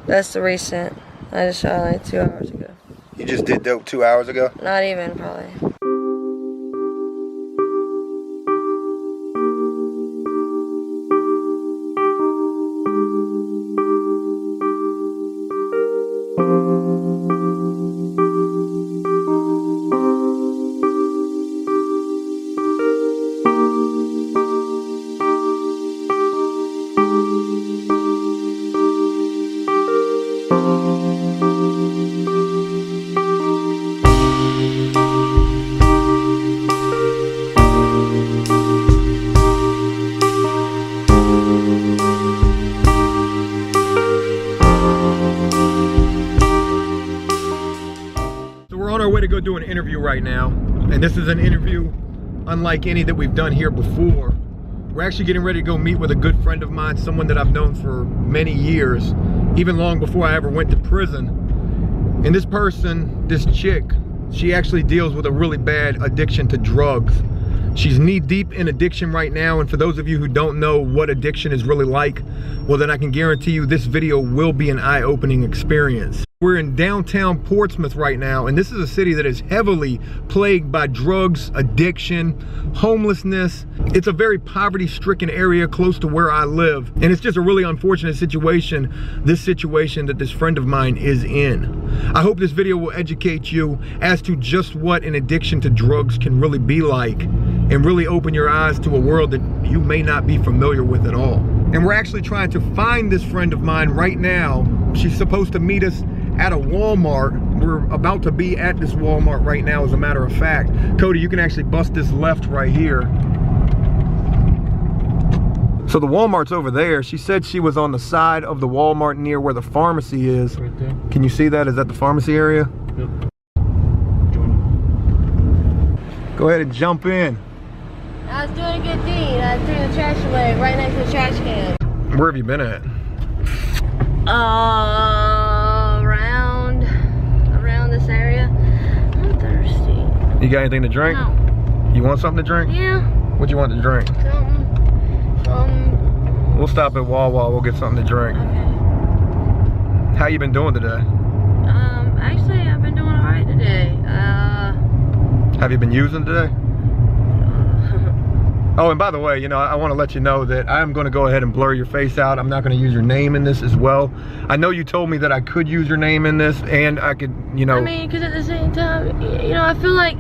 That's the recent. I just shot like 2 hours ago. You just did dope 2 hours ago? Not even, probably. Way to go do an interview right now, and this is an interview unlike any that we've done here before. We're actually getting ready to go meet with a good friend of mine, someone that I've known for many years, even long before I ever went to prison. And this person, this chick, she actually deals with a really bad addiction to drugs. She's knee deep in addiction right now, and for those of you who don't know what addiction is really like, well then I can guarantee you this video will be an eye-opening experience. We're in downtown Portsmouth right now, and this is a city that is heavily plagued by drugs, addiction, homelessness. It's a very poverty-stricken area close to where I live, and it's just a really unfortunate situation, this situation that this friend of mine is in. I hope this video will educate you as to just what an addiction to drugs can really be like, and really open your eyes to a world that you may not be familiar with at all. And we're actually trying to find this friend of mine right now. She's supposed to meet us at a Walmart. We're about to be at this Walmart right now, as a matter of fact. Cody, you can actually bust this left right here. So the Walmart's over there. She said she was on the side of the Walmart near where the pharmacy is. Right there. Can you see that? Is that the pharmacy area? Yep. Go ahead and jump in. I was doing a good deed. I threw the trash away right next to the trash can. Where have you been at? Around this area. I'm thirsty. You got anything to drink? No. You want something to drink? Yeah. What you want to drink? Something. We'll stop at Wawa. We'll get something to drink. Okay. How you been doing today? Actually, I've been doing alright today. Have you been using today? Oh, and by the way, you know, I want to let you know that I'm going to go ahead and blur your face out. I'm not going to use your name in this as well. I know you told me that I could use your name in this, and I could, you know. I mean, because at the same time, you know, I feel like,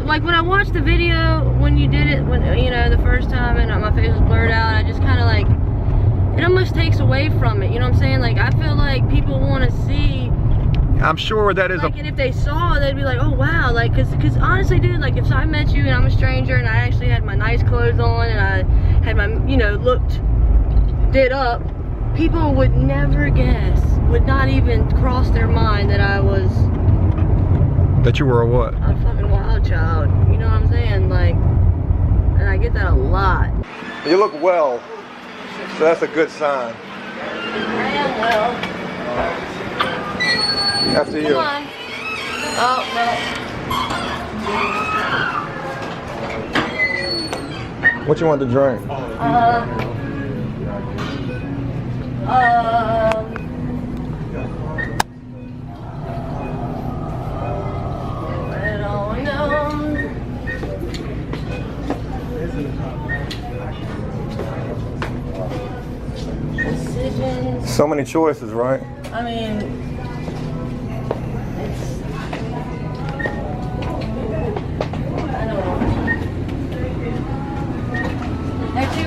like when I watched the video, when you did it, when, you know, the first time, and my face was blurred out, I just kind of like, it almost takes away from it, you know what I'm saying? Like, I feel like people want to see. I'm sure that is like, and if they saw it, they'd be like, oh wow, like, cause honestly, dude, like, if I met you and I'm a stranger and I actually had my nice clothes on and I had my, you know, did up, people would never guess, would not even cross their mind that I was. That you were a what? A fucking wild child, you know what I'm saying? Like, and I get that a lot. You look well, so that's a good sign. I am well. After you. Come on. Oh, no. What you want to drink? So many choices, right? I mean,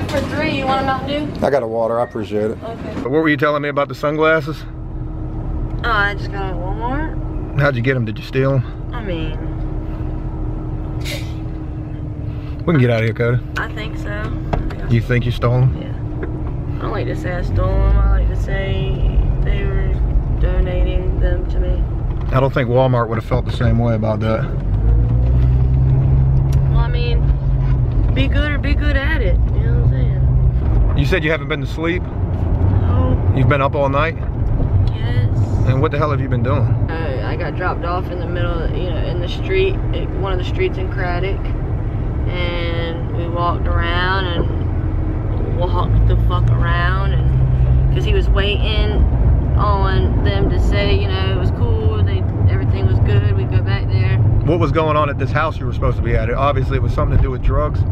for 3, you want a Mountain Dew? I got a water, I appreciate it. Okay. What were you telling me about the sunglasses? Oh, I just got them at Walmart. How'd you get them? Did you steal them? I mean, we can get out of here, Cody. I think so. You think you stole them? Yeah. I don't like to say I stole them. I like to say they were donating them to me. I don't think Walmart would have felt the same way about that. Well, I mean, be good or be good at it. You know what I'm saying? You said you haven't been to sleep? No. You've been up all night? Yes. And what the hell have you been doing? I got dropped off in the middle, you know, in the street, one of the streets in Craddock, and we walked around and walked the fuck around, and because he was waiting on was going on at this house you were supposed to be at? Obviously, it was something to do with drugs. I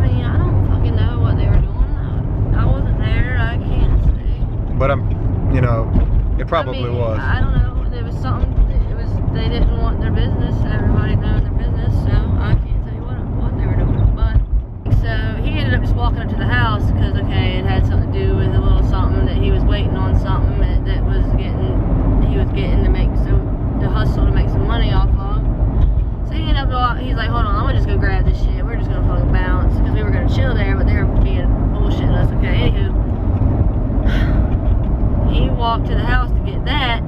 mean, I don't fucking know what they were doing. I wasn't there. I can't say. But you know, it probably was. I don't know. There was something. They didn't want their business. Everybody knowing their business. So I can't tell you what they were doing. But so he ended up just walking up to the house because it had something to do with a little something that he was waiting on, something that was he was getting to hustle to make some money off of. So he ended up, he's like, hold on, I'm gonna just go grab this shit. We're just gonna fucking bounce because we were gonna chill there, but they were being bullshitting us. Okay, anywho, he walked to the house to get that.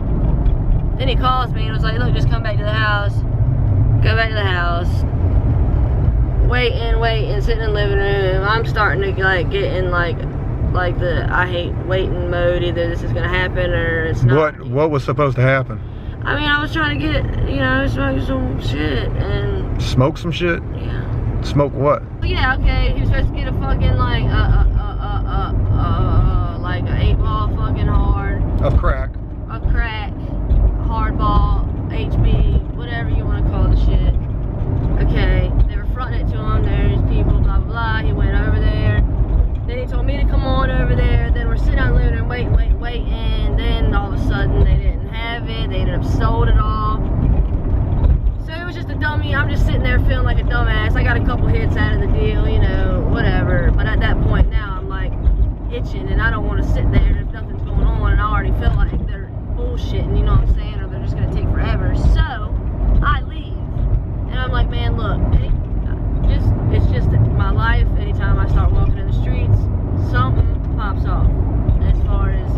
Then he calls me and was like, look, just come back to the house. Go back to the house. Waiting, sitting in the living room. I'm starting to like get in like the I hate waiting mode. Either this is gonna happen or it's not. What was supposed to happen? I mean, I was trying to get, smoke some shit and... Smoke some shit? Yeah. Smoke what? Yeah, okay, he was supposed to get a fucking, like an 8-ball fucking hard. Of crack. A crack, hardball, HB, whatever you want to call the shit. Okay, they were fronting it to him, there's people, blah, blah, blah. He went over there. Then he told me to come on over there. Then we're sitting out in the living room waiting. Then all of a sudden they didn't have it. They ended up sold it all. So it was just a dummy. I'm just sitting there feeling like a dumbass. I got a couple hits out of the deal, whatever. But at that point now I'm like itching and I don't want to sit there if nothing's going on and I already feel like they're bullshitting, you know what I'm saying? Or they're just going to take forever. So I leave. And I'm like, man, look, it's just my life. Anytime I start walking in the streets, something pops off. As far as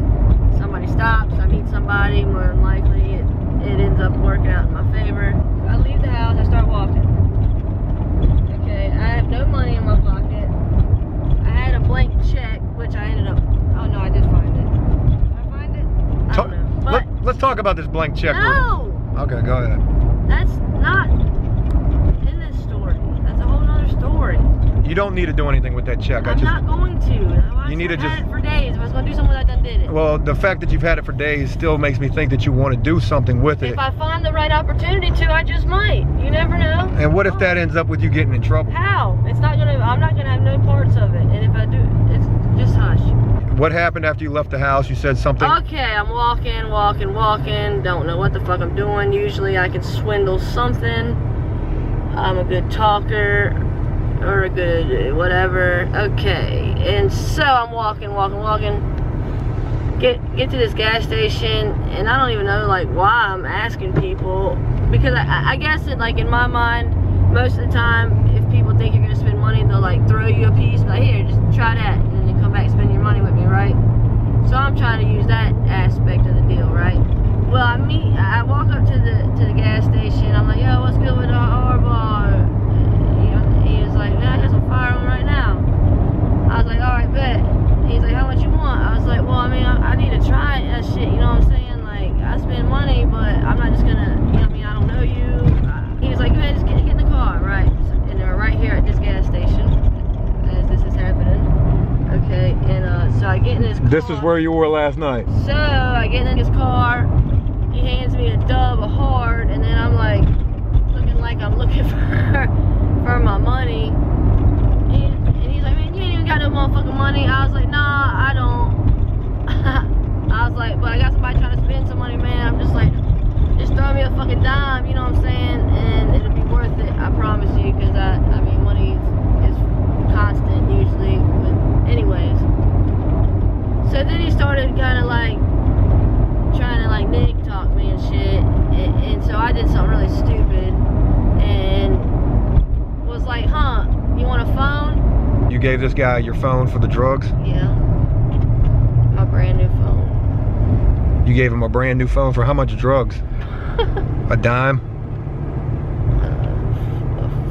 somebody stops, I meet somebody, more than likely it ends up working out in my favor. I leave the house, I start walking. Okay, I have no money in my pocket. I had a blank check, which I ended up, oh no, I did find it. Did I find it? I don't know. But let's talk about this blank check. No! Okay, go ahead. That's not in this story. That's a whole nother story. You don't need to do anything with that check. I'm not going to. You need to just... I had it for days. If I was going to do something, I done did it. Well, the fact that you've had it for days still makes me think that you want to do something with it. If I find the right opportunity to, I just might. You never know. And what if that ends up with you getting in trouble? How? It's not gonna. I'm not gonna have no parts of it. And if I do, it's just hush. What happened after you left the house? You said something. Okay, I'm walking. Don't know what the fuck I'm doing. Usually I can swindle something. I'm a good talker. Or a good whatever. Okay, and so I'm walking. Get to this gas station, and I don't even know like why I'm asking people, because I guess that like in my mind, most of the time, if people think you're gonna spend money, they'll like throw you a piece, like here, just try that, and then you come back and spend your money with me, right? So I'm trying to use that aspect of the deal, right? Well, I walk up to the gas station. I'm like, yo, what's good with the hardball? He was like, man, I got some fire on right now. I was like, alright, bet. He's like, how much you want? I was like, well, I mean, I need to try that shit, you know what I'm saying? Like, I spend money, but I'm not just gonna, I don't know you. He was like, go ahead, just get in the car, right? And we're right here at this gas station as this is happening. Okay, and so I get in this car. This is where you were last night. So I get in his car. He hands me a dub of hard, and then I'm like, looking like I'm looking for my money. And he's like, man, you ain't even got no motherfucking money. I was like, nah, I don't. I was like, but I got somebody trying to spend some money, man. I'm just like, just throw me a fucking dime, you know what I'm saying? And it'll be worth it, I promise you, because I mean, money is constant usually. But anyways. So then he started kind of like trying to like nigga talk me and shit. And so I did something really stupid and was like, huh, you want a phone? You gave this guy your phone for the drugs? Yeah. My brand new phone. You gave him a brand new phone for how much drugs? A dime?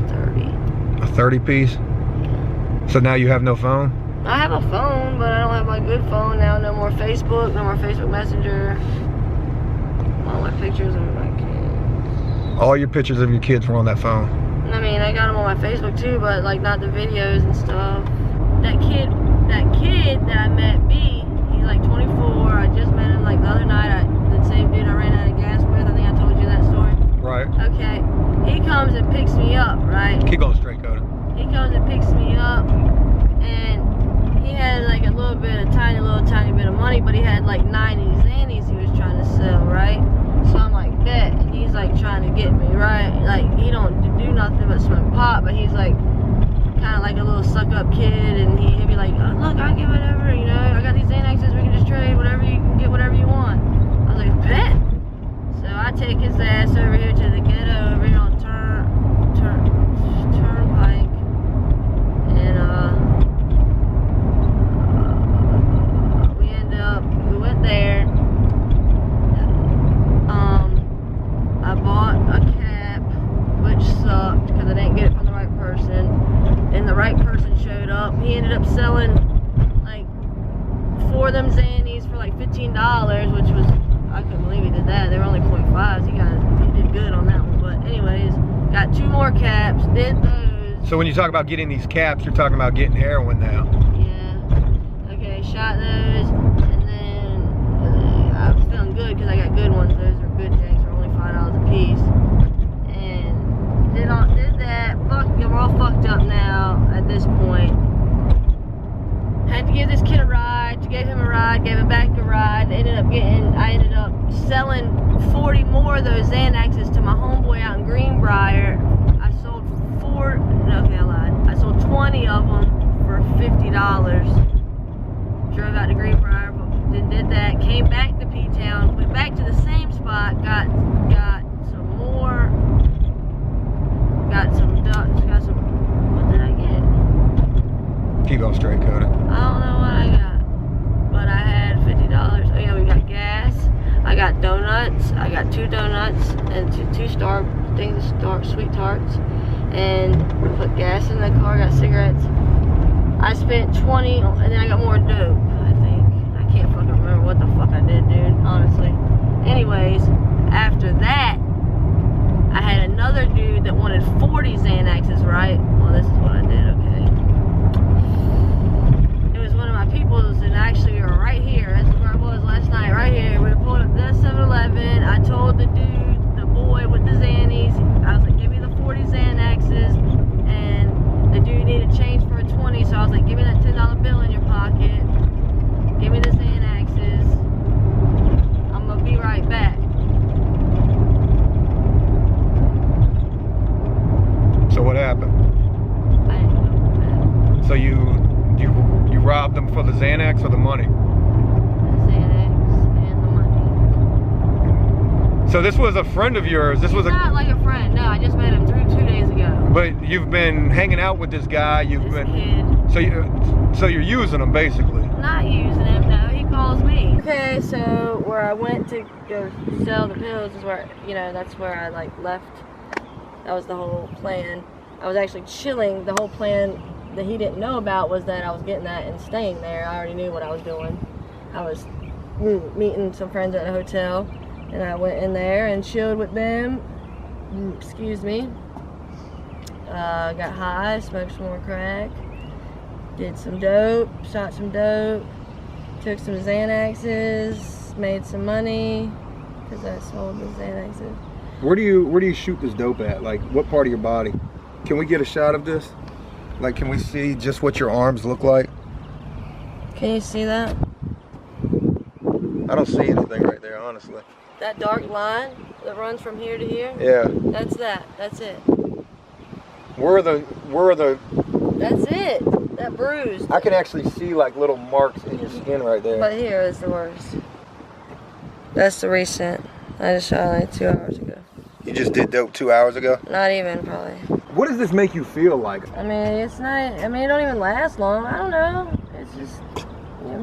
30. A 30 piece? Yeah. So now you have no phone? I have a phone, but I don't have my good phone now. No more Facebook, no more Facebook Messenger. All my pictures of my kids. All your pictures of your kids were on that phone? I mean, I got them on my Facebook too, but like not the videos and stuff. That kid that I met, B, he's like 24. I just met him like the other night. The same dude I ran out of gas with. I think I told you that story. Right. Okay. He comes and Keep going straight, Coda. He comes and picks me up, and he had like a little bit, a tiny bit of money, but he had like 90 Xannies he was trying to sell, right? So I'm like, bet, and he's like trying to get me, right? Like, he don't do nothing but smoke pot, but he's like, kind of like a little suck-up kid, and he'd be like, oh, look, I'll get whatever, you know, I got these Xanaxes, we can just trade whatever, you can get whatever you want. I was like, bet. So I take his ass over here to the ghetto, over here on Turnpike, and we went there. I bought a cap, which sucked because I didn't get it from the right person. And the right person showed up. He ended up selling like 4 of them Xannies for like $15, which was, I couldn't believe he did that. They were only 0.5s. He did good on that one. But anyways, got 2 more caps, did those. So when you talk about getting these caps, you're talking about getting heroin now. Yeah. Okay, shot those, and then I was feeling good because I got good ones. Those were good things. They're only $5 a piece. And did that. I'm all fucked up now at this point. Had to give this kid a ride. Gave him a ride. Gave him back a ride. I ended up selling 40 more of those Xanaxes to my homeboy out in Greenbrier. I sold 20 of them for $50. Drove out to Greenbrier, then did that. Came back to P-Town. Went back to the same spot. Got some more. Got some ducks. What did I get? Keep going straight, Coda. I don't know what I got, but I had $50. Oh yeah, we got gas. I got donuts. I got 2 donuts and two sweet tarts, and put gas in the car. Got cigarettes. I spent 20, and then I got more dope. I think I can't fucking remember what the fuck I did, dude. Honestly. Anyways, after that, I had another dude that wanted 40 Xanaxes, right? Well, this is what I did, okay. It was one of my peoples, and actually we were right here. That's where I was last night, right here. We pulled up that 7-Eleven. I told the dude, the boy with the Xannies, I was like, give me the 40 Xanaxes, and the dude needed change for a 20, so I was like, give me that $10 bill in your pocket. Give me the Xanaxes. I'm gonna be right back. So what happened? I didn't go back. So you robbed them for the Xanax or the money? The Xanax and the money. So this was a friend of yours. This was not like a friend. No, I just met him 2 days ago. But you've been hanging out with this guy. So you're using him basically. Not using him. No, he calls me. Okay, so where I went to go sell the pills is where, you know, that's where I like left. That was the whole plan. I was actually chilling. The whole plan that he didn't know about was that I was getting that and staying there. I already knew what I was doing. I was meeting some friends at a hotel, and I went in there and chilled with them. Excuse me. Got high, smoked some more crack, did some dope, shot some dope, took some Xanaxes, made some money because I sold the Xanaxes. Where do you shoot this dope at? Like, what part of your body? Can we get a shot of this? Like, can we see just what your arms look like? Can you see that? I don't see anything right there, honestly. That dark line that runs from here to here? Yeah. That's it. Where are the... That's it. That bruise. I can actually see like little marks in your skin right there. But here is the worst. That's the recent. I just shot like 2 hours ago. You just did dope 2 hours ago? Not even, probably. What does this make you feel like? I mean, it's not, I mean, it don't even last long. I don't know. It's just,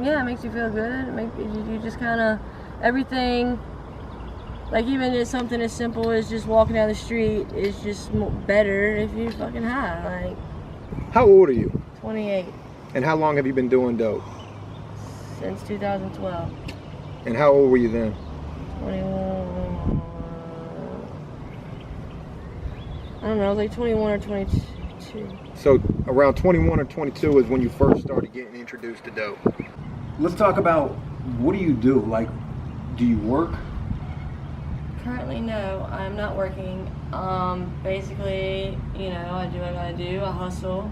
yeah, it makes you feel good. It makes you just kind of, everything, like even just something as simple as just walking down the street is just better if you're fucking high. Like. How old are you? 28. And how long have you been doing dope? Since 2012. And how old were you then? 21. I don't know, I was like 21 or 22. So around 21 or 22 is when you first started getting introduced to dope. Let's talk about, what do you do? Like, do you work? Currently, no, I'm not working. Basically, you know, I do what I gotta do. I hustle.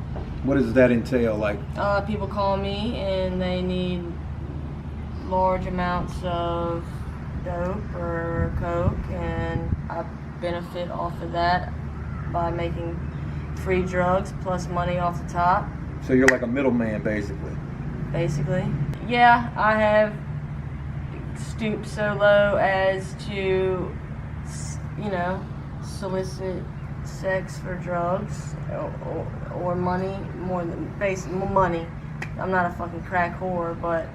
What does that entail? Like, People call me and they need large amounts of dope or coke, and I benefit off of that by making free drugs plus money off the top. so you're like a middleman, basically. Basically, yeah, I have stooped so low as to, you know, solicit sex for drugs or money, more than money. I'm not a fucking crack whore, but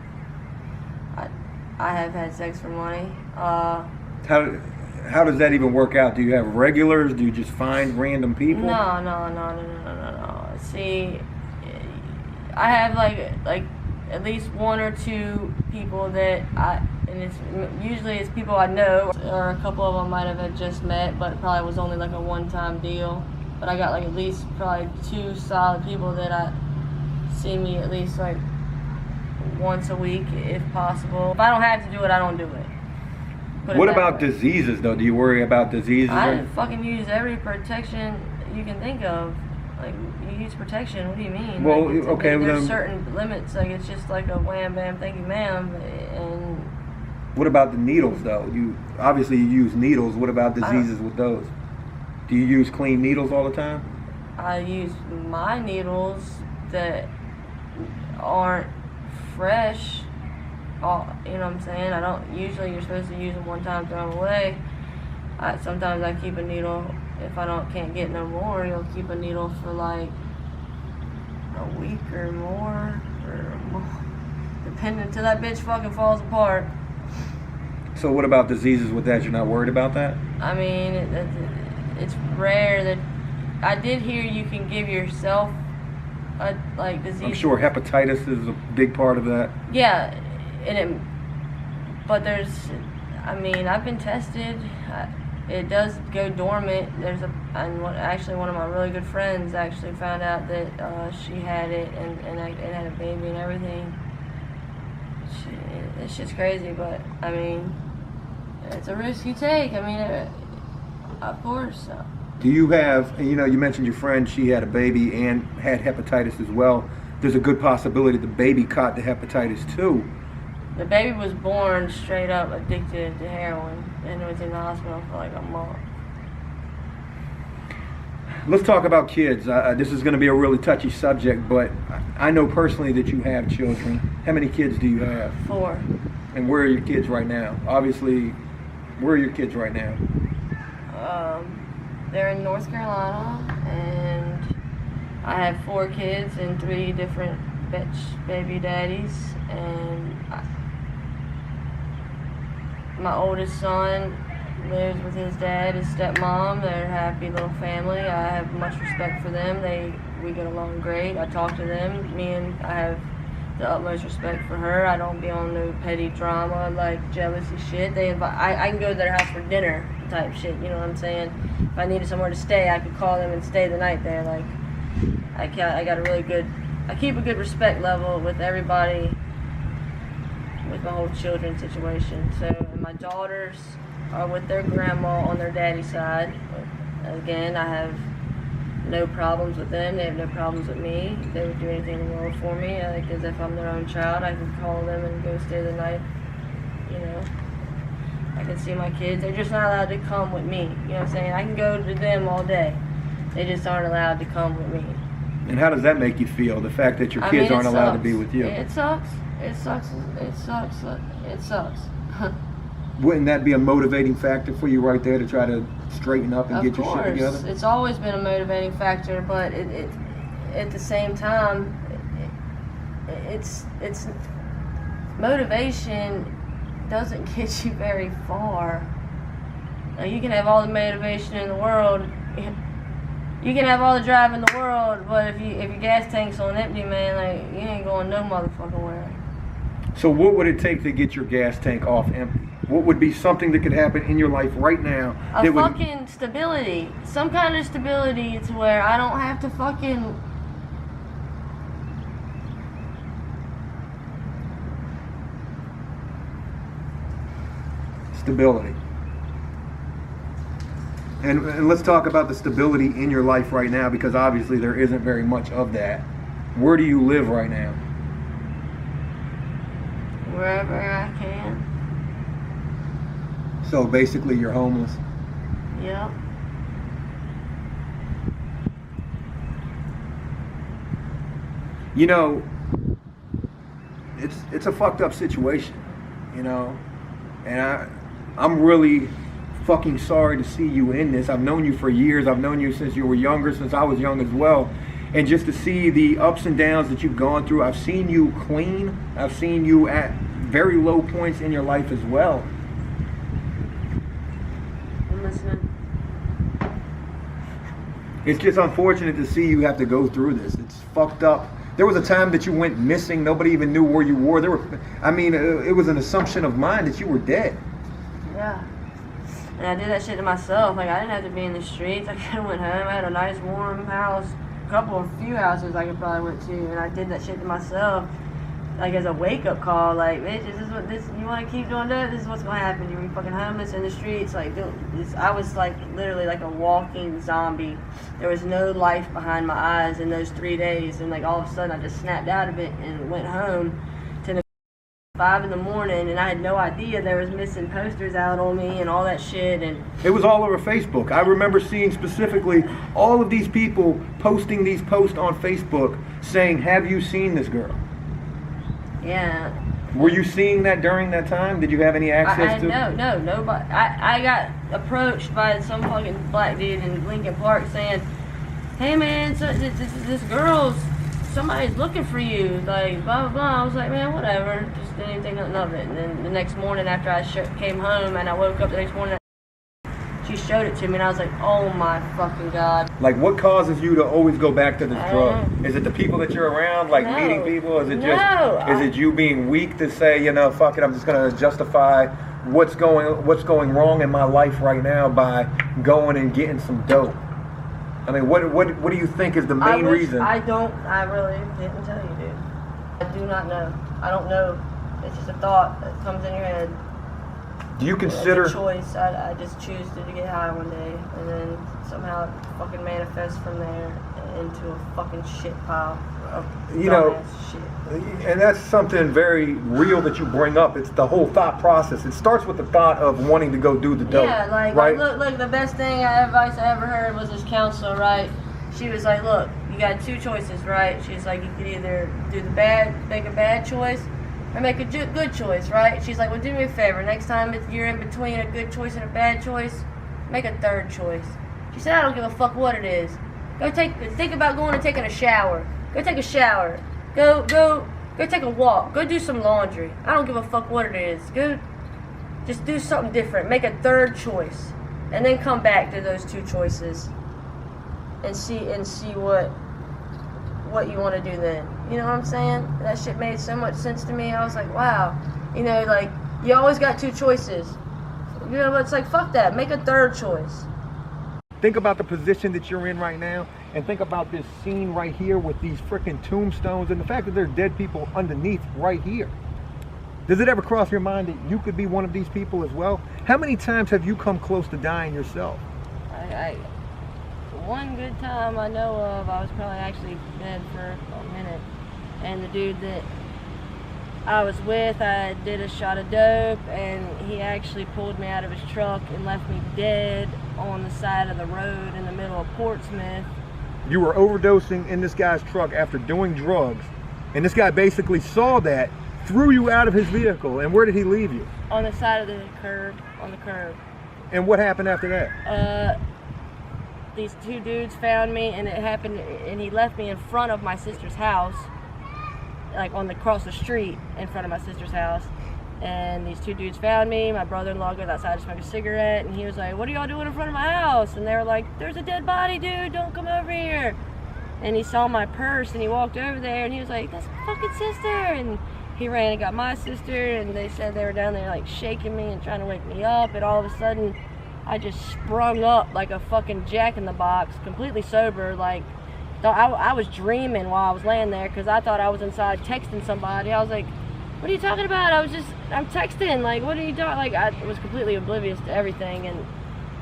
I have had sex for money. How does that even work out? Do you have regulars? Do you just find random people? No. See, I have like at least one or two people that and it's usually it's people I know, or a couple of them might have had just met, but it probably was only like a one-time deal. But I got like at least probably 2 solid people that I see me at least like once a week if possible. If I don't have to do it, I don't do it. What about diseases though? Do you worry about diseases? I fucking use every protection you can think of. Like, you use protection, what do you mean? Well, like, okay, there's certain limits, like it's just like a wham bam thank you ma'am. And what about the needles though? You use needles. What about diseases with those? Do you use clean needles all the time? I use my needles that aren't fresh. You know what I'm saying? I don't, usually you're supposed to use them one time, throw them away. Sometimes I keep a needle, if I can't get no more, you'll keep a needle for like a week or more, depending until that bitch fucking falls apart. So what about diseases with that? You're not worried about that? I mean, it's rare that, I did hear you can give yourself like disease. I'm sure hepatitis is a big part of that. Yeah, but there's, I mean, I've been tested. It does go dormant. Actually one of my really good friends actually found out that she had it and had a baby and everything. It's just crazy, but I mean, it's a risk you take. I mean, of course. Do you have, you mentioned your friend, she had a baby and had hepatitis as well. There's a good possibility the baby caught the hepatitis too. The baby was born straight up addicted to heroin and was in the hospital for like a month. Let's talk about kids. This is going to be a really touchy subject, but I know personally that you have children. How many kids do you have? 4. And where are your kids right now? Obviously, where are your kids right now? They're in North Carolina, and I have 4 kids and 3 different baby daddies, and my oldest son lives with his dad, his stepmom. They're a happy little family. I have much respect for them. We get along great. I talk to them. I have the utmost respect for her. I don't be on no petty drama like jealousy shit. I can go to their house for dinner type shit. You know what I'm saying? If I needed somewhere to stay, I could call them and stay the night there. Like, I keep a good respect level with everybody, with my whole children situation. So, and my daughters are with their grandma on their daddy's side. Again, I have no problems with them. They have no problems with me. They would do anything in the world for me. Like, as if I'm their own child, I can call them and go stay the night. You know, I can see my kids. They're just not allowed to come with me. You know what I'm saying? I can go to them all day. They just aren't allowed to come with me. And how does that make you feel, the fact that your kids aren't allowed to be with you? It sucks. It sucks. It sucks. It sucks. Wouldn't that be a motivating factor for you right there to try to straighten up and get your shit together? It's always been a motivating factor, but it at the same time, it's motivation doesn't get you very far. Like, you can have all the motivation in the world, you can have all the drive in the world, but if your gas tank's on empty, man, like, you ain't going no motherfucking where. So what would it take to get your gas tank off empty? What would be something that could happen in your life right now? Fucking stability. Some kind of stability to where I don't have to fucking... Stability. And let's talk about the stability in your life right now, because obviously there isn't very much of that. Where do you live right now? Wherever I can. So basically you're homeless? Yep. You know, it's a fucked up situation, you know, and I'm really fucking sorry to see you in this. I've known you for years. I've known you since you were younger, since I was young as well. And just to see the ups and downs that you've gone through, I've seen you clean. I've seen you at very low points in your life as well. I'm listening. It's just unfortunate to see you have to go through this. It's fucked up. There was a time that you went missing. Nobody even knew where you were. It was an assumption of mine that you were dead. Yeah. And I did that shit to myself. Like, I didn't have to be in the streets. I could have went home. I had a nice warm house. A few houses I could probably went to. And I did that shit to myself. Like, as a wake-up call. Like, bitch, you want to keep doing that? This is what's going to happen. You're fucking homeless in the streets. Like, I was, like, literally like a walking zombie. There was no life behind my eyes in those 3 days. And, like, all of a sudden, I just snapped out of it and went home to 5 in the morning, and I had no idea there was missing posters out on me and all that shit. And it was all over Facebook. I remember seeing specifically all of these people posting these posts on Facebook saying, "Have you seen this girl?" Yeah. Were you seeing that during that time? Did you have any access to? No, nobody. I got approached by some fucking black dude in Lincoln Park saying, "Hey man, so this girl's, somebody's looking for you, like blah blah blah." I was like, man, whatever. Just didn't even think nothing of it. And then the next morning after I came home and I woke up the next morning, she showed it to me, and I was like, oh my fucking god. Like, what causes you to always go back to this drug? Is it the people that you're around, like meeting people? Is it is it you being weak to say, you know, fuck it, I'm just gonna justify what's going wrong in my life right now by going and getting some dope? I mean, what do you think is the main reason? I really didn't tell you, dude. I do not know. I don't know. It's just a thought that comes in your head. Do you consider... It's a choice. I just choose to get high one day, and then somehow it fucking manifests from there into a fucking shit pile of shit. And that's something very real that you bring up. It's the whole thought process. It starts with the thought of wanting to go do the dope. Yeah, like, right? Look, the best advice I ever heard was this counselor, right? She was like, look, you got two choices, right? She's like, you could either make a bad choice, or make a good choice, right? She's like, well, do me a favor. Next time if you're in between a good choice and a bad choice, make a third choice. She said, I don't give a fuck what it is. Think about going and taking a shower. Go take a shower. Go take a walk. Go do some laundry. I don't give a fuck what it is. Just do something different. Make a third choice, and then come back to those two choices, and see what you want to do then. You know what I'm saying? That shit made so much sense to me. I was like, wow. You know, like, you always got two choices. You know, but it's like, fuck that. Make a third choice. Think about the position that you're in right now, and think about this scene right here with these freaking tombstones and the fact that there are dead people underneath right here. Does it ever cross your mind that you could be one of these people as well? How many times have you come close to dying yourself? One good time I know of, I was probably actually dead for a minute. And the dude that I was with, I did a shot of dope, and he actually pulled me out of his truck and left me dead on the side of the road in the middle of Portsmouth. You were overdosing in this guy's truck after doing drugs, and this guy basically saw that, threw you out of his vehicle, and where did he leave you? On the side of the curb, on the curb. And what happened after that? These two dudes found me, and it happened, and he left me in front of my sister's house, like across the street in front of my sister's house. And these two dudes found me. My brother-in-law goes outside to smoke a cigarette, and he was like, what are y'all doing in front of my house? And they were like, there's a dead body, dude, don't come over here. And he saw my purse, and he walked over there, and he was like, that's my fucking sister. And he ran and got my sister, and they said they were down there like shaking me and trying to wake me up, and all of a sudden I just sprung up like a fucking jack-in-the-box, completely sober. Like, I was dreaming while I was laying there, because I thought I was inside texting somebody. I was like, what are you talking about? I'm texting. Like, what are you doing? Like, I was completely oblivious to everything. And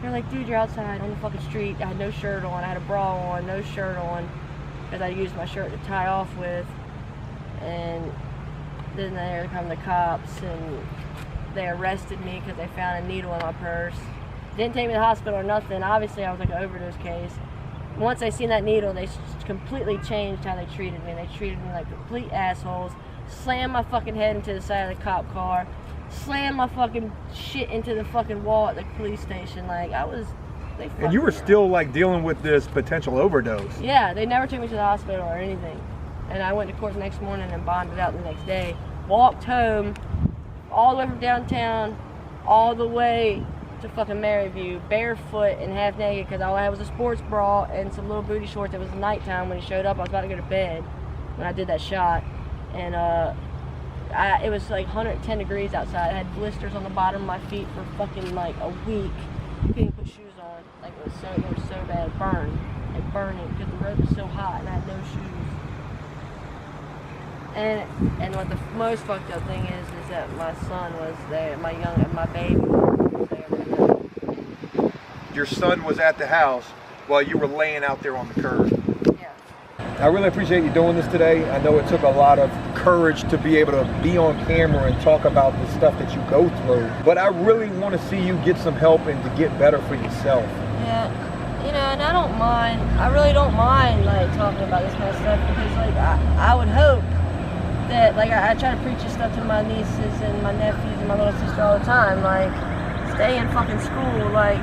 They're like, dude, you're outside on the fucking street. I had no shirt on. I had a bra on, no shirt on, because I used my shirt to tie off with. And then there come the cops, and they arrested me because they found a needle in my purse. Didn't take me to the hospital or nothing. Obviously, I was like an overdose case. Once they seen that needle, they completely changed how they treated me. They treated me like complete assholes. Slammed my fucking head into the side of the cop car. Slammed my fucking shit into the fucking wall at the police station. Like, I was... And you were still, like, dealing with this potential overdose. Yeah, they never took me to the hospital or anything. And I went to court the next morning and bonded out the next day. Walked home, all the way from downtown, all the way to fucking Maryview, barefoot and half naked, because all I had was a sports bra and some little booty shorts. It was nighttime when he showed up. I was about to go to bed when I did that shot. And it was like 110 degrees outside. I had blisters on the bottom of my feet for fucking like a week. Couldn't put shoes on. Like, it was so bad. Burned. Like, burning, because the road was so hot and I had no shoes. And what the most fucked up thing is that my son was there, my baby was there that night. Your son was at the house while you were laying out there on the curb. Yeah. I really appreciate you doing this today. I know it took a lot of courage to be able to be on camera and talk about the stuff that you go through. But I really want to see you get some help and to get better for yourself. Yeah. You know, and I don't mind. I really don't mind, like, talking about this kind of stuff, because, like, I would hope that, like, I try to preach this stuff to my nieces and my nephews and my little sister all the time, like, stay in fucking school, like,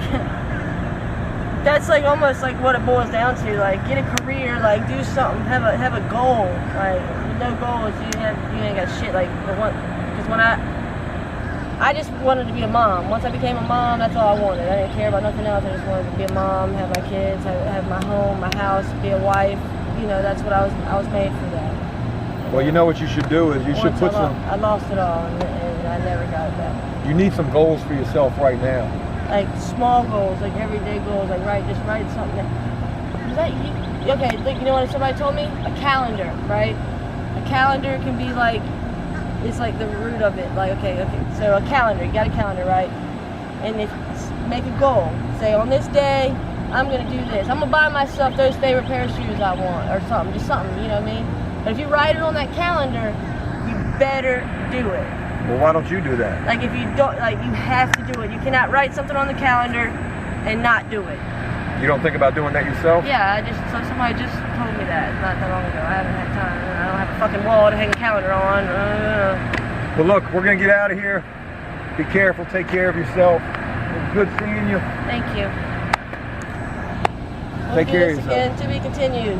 that's, like, almost, like, what it boils down to, like, get a career, like, do something, have a goal, like, with no goals, you ain't got shit, like, because when I just wanted to be a mom. Once I became a mom, that's all I wanted. I didn't care about nothing else. I just wanted to be a mom, have my kids, have my home, my house, be a wife. You know, that's what I was made for that. Well, you know what you should do is you should put some... I lost it all, and I never got it back. You need some goals for yourself right now. Like small goals, like everyday goals, like just write something. Okay, like, you know what somebody told me? A calendar, right? A calendar can be like, it's like the root of it. Like, okay, so a calendar, you got a calendar, right? And make a goal. Say, on this day, I'm gonna do this. I'm gonna buy myself those favorite pair of shoes I want, or something, just something, you know what I mean? But if you write it on that calendar, you better do it. Well, why don't you do that? Like, if you don't, like, you have to do it. You cannot write something on the calendar and not do it. You don't think about doing that yourself? Yeah, somebody just told me that not that long ago. I haven't had time. I don't have a fucking wall to hang a calendar on. Well, look, we're gonna get out of here. Be careful, take care of yourself. It was good seeing you. Thank you. Take care of yourself. Again, to be continued.